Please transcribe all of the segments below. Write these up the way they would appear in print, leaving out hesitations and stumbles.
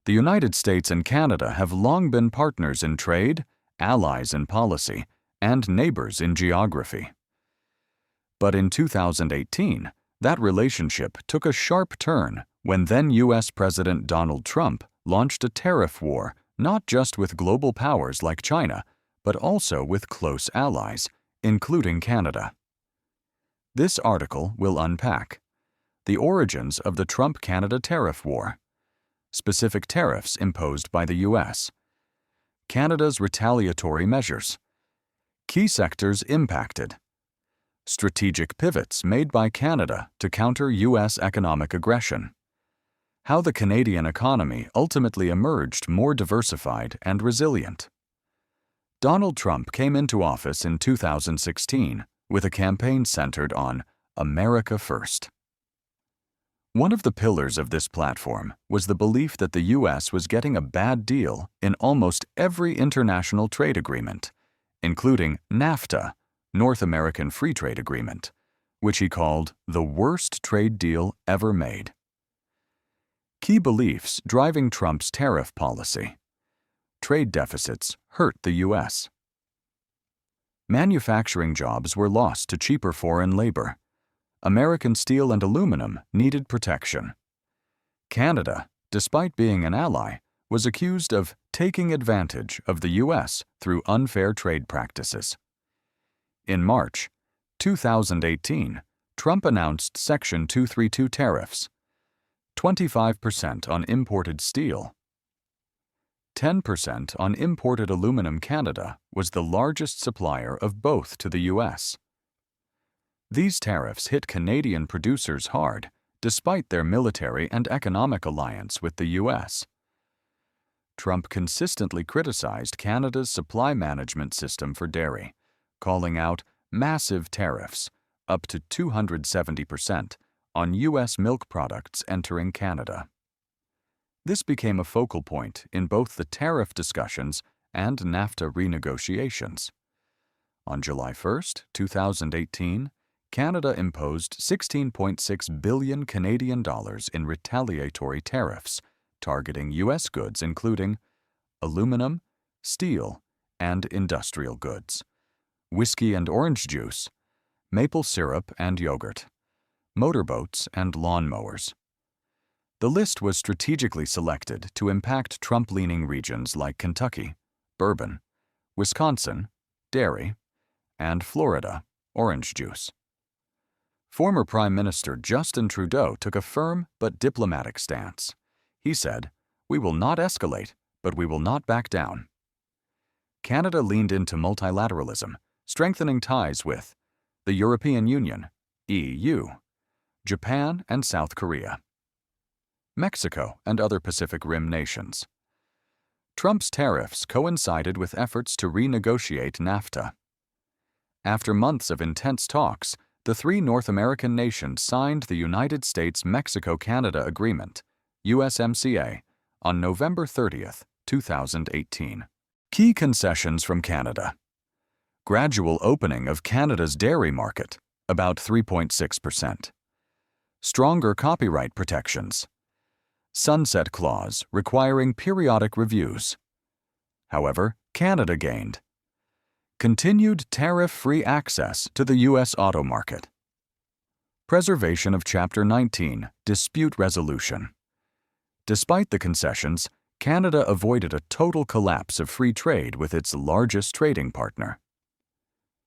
The United States and Canada have long been partners in trade, allies in policy, and neighbors in geography. But in 2018, that relationship took a sharp turn when then U.S. President Donald Trump launched a tariff war not just with global powers like China, but also with close allies, including Canada. This article will unpack the origins of the Trump-Canada tariff war, specific tariffs imposed by the U.S., Canada's retaliatory measures, key sectors impacted, strategic pivots made by Canada to counter U.S. economic aggression, how the Canadian economy ultimately emerged more diversified and resilient. Donald Trump came into office in 2016 with a campaign centered on America First. One of the pillars of this platform was the belief that the U.S. was getting a bad deal in almost every international trade agreement, including NAFTA, North American Free Trade Agreement, which he called the worst trade deal ever made. Key beliefs driving Trump's tariff policy. Trade deficits hurt the U.S. Manufacturing jobs were lost to cheaper foreign labor. American steel and aluminum needed protection. Canada, despite being an ally, was accused of taking advantage of the U.S. through unfair trade practices. In March 2018, Trump announced Section 232 tariffs, 25% on imported steel, 10% on imported aluminum. Canada was the largest supplier of both to the U.S. These tariffs hit Canadian producers hard, despite their military and economic alliance with the U.S. Trump consistently criticized Canada's supply management system for dairy, calling out massive tariffs, up to 270%, on U.S. milk products entering Canada. This became a focal point in both the tariff discussions and NAFTA renegotiations. On July 1, 2018, Canada imposed 16.6 billion Canadian dollars in retaliatory tariffs, targeting U.S. goods including aluminum, steel, and industrial goods, whiskey and orange juice, maple syrup and yogurt, motorboats and lawnmowers. The list was strategically selected to impact Trump-leaning regions like Kentucky, bourbon, Wisconsin, dairy, and Florida, orange juice. Former Prime Minister Justin Trudeau took a firm but diplomatic stance. He said, "We will not escalate, but we will not back down." Canada leaned into multilateralism, strengthening ties with the European Union, EU, Japan and South Korea, Mexico and other Pacific Rim nations. Trump's tariffs coincided with efforts to renegotiate NAFTA. After months of intense talks, the three North American nations signed the United States-Mexico-Canada Agreement, USMCA, on November 30, 2018. Key concessions from Canada. Gradual opening of Canada's dairy market, about 3.6%. Stronger copyright protections. Sunset clause requiring periodic reviews. However, Canada gained. Continued tariff-free access to the U.S. auto market. Preservation of Chapter 19, Dispute Resolution. Despite the concessions, Canada avoided a total collapse of free trade with its largest trading partner.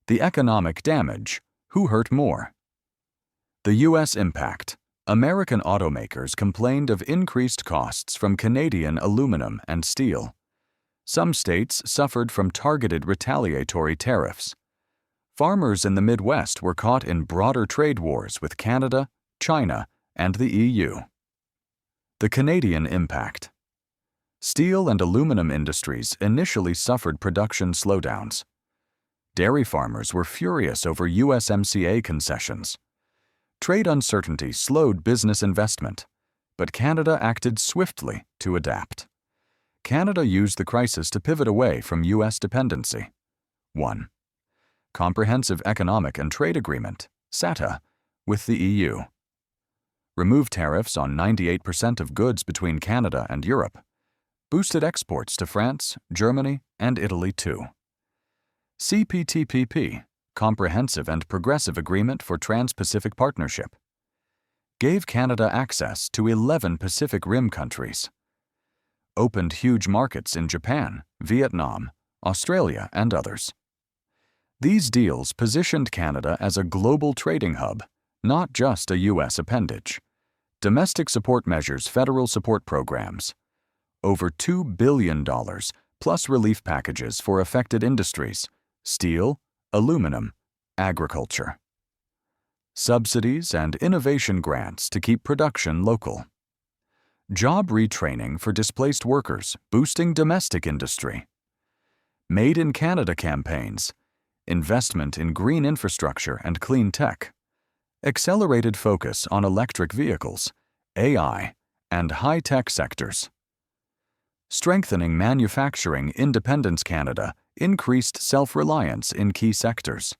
The economic damage. Who hurt more? The U.S. impact. American automakers complained of increased costs from Canadian aluminum and steel. Some states suffered from targeted retaliatory tariffs. Farmers in the Midwest were caught in broader trade wars with Canada, China, and the EU. The Canadian impact. Steel and aluminum industries initially suffered production slowdowns. Dairy farmers were furious over USMCA concessions. Trade uncertainty slowed business investment, but Canada acted swiftly to adapt. Canada used the crisis to pivot away from U.S. dependency. 1. Comprehensive Economic and Trade Agreement, CETA, with the EU. Remove tariffs on 98% of goods between Canada and Europe. boosted exports to France, Germany, and Italy too. CPTPP, Comprehensive and Progressive Agreement for Trans-Pacific Partnership, gave Canada access to 11 Pacific Rim countries, opened huge markets in Japan, Vietnam, Australia, and others. These deals positioned Canada as a global trading hub, not just a U.S. appendage. Domestic support measures, federal support programs, over $2 billion, plus relief packages for affected industries, steel, aluminum, agriculture. Subsidies and innovation grants to keep production local. Job retraining for displaced workers, boosting domestic industry. Made in Canada campaigns, investment in green infrastructure and clean tech, accelerated focus on electric vehicles, AI, and high-tech sectors. Strengthening manufacturing independence. Canada increased self-reliance in key sectors.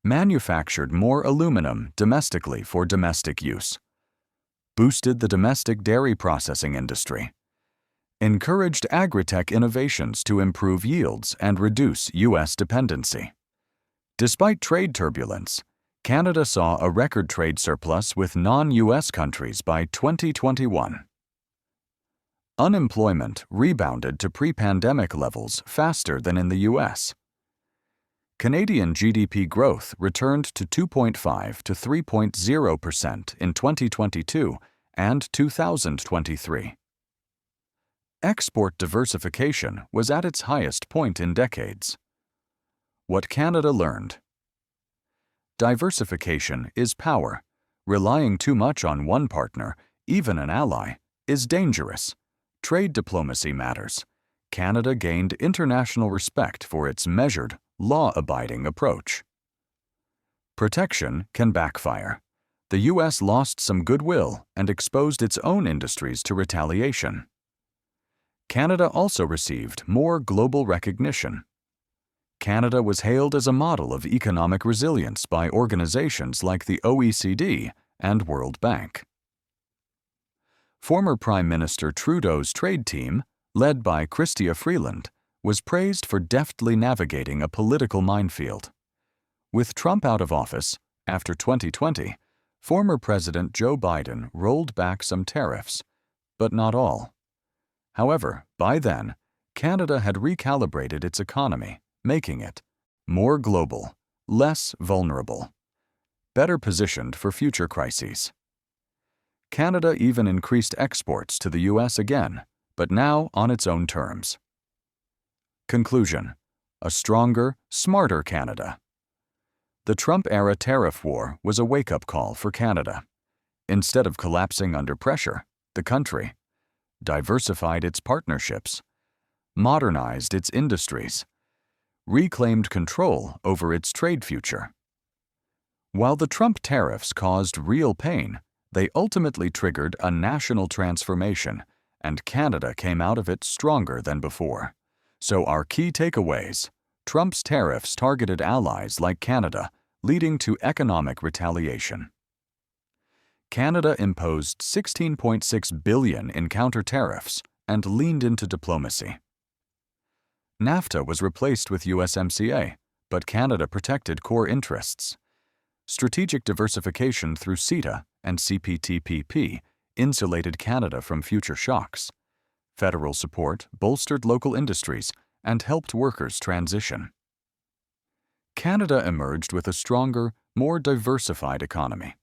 Manufactured more aluminum domestically for domestic use. Boosted the domestic dairy processing industry. Encouraged agri-tech innovations to improve yields and reduce U.S. dependency. Despite trade turbulence, Canada saw a record trade surplus with non-U.S. countries by 2021. Unemployment rebounded to pre-pandemic levels faster than in the U.S. Canadian GDP growth returned to 2.5 to 3.0% in 2022 and 2023. Export diversification was at its highest point in decades. What Canada learned. Diversification is power. Relying too much on one partner, even an ally, is dangerous. Trade diplomacy matters. Canada gained international respect for its measured, law-abiding approach. Protection can backfire. The U.S. lost some goodwill and exposed its own industries to retaliation. Canada also received more global recognition. Canada was hailed as a model of economic resilience by organizations like the OECD and World Bank. Former Prime Minister Trudeau's trade team, led by Chrystia Freeland, was praised for deftly navigating a political minefield. With Trump out of office, after 2020, former President Joe Biden rolled back some tariffs, but not all. However, by then, Canada had recalibrated its economy, making it more global, less vulnerable, better positioned for future crises. Canada even increased exports to the U.S. again, but now on its own terms. Conclusion: a stronger, smarter Canada. The Trump-era tariff war was a wake-up call for Canada. Instead of collapsing under pressure, the country diversified its partnerships, modernized its industries, reclaimed control over its trade future. While the Trump tariffs caused real pain, they ultimately triggered a national transformation, and Canada came out of it stronger than before. So our key takeaways: Trump's tariffs targeted allies like Canada, leading to economic retaliation. Canada imposed $16.6 billion in counter-tariffs and leaned into diplomacy. NAFTA was replaced with USMCA, but Canada protected core interests. Strategic diversification through CETA and CPTPP insulated Canada from future shocks. Federal support bolstered local industries and helped workers transition. Canada emerged with a stronger, more diversified economy.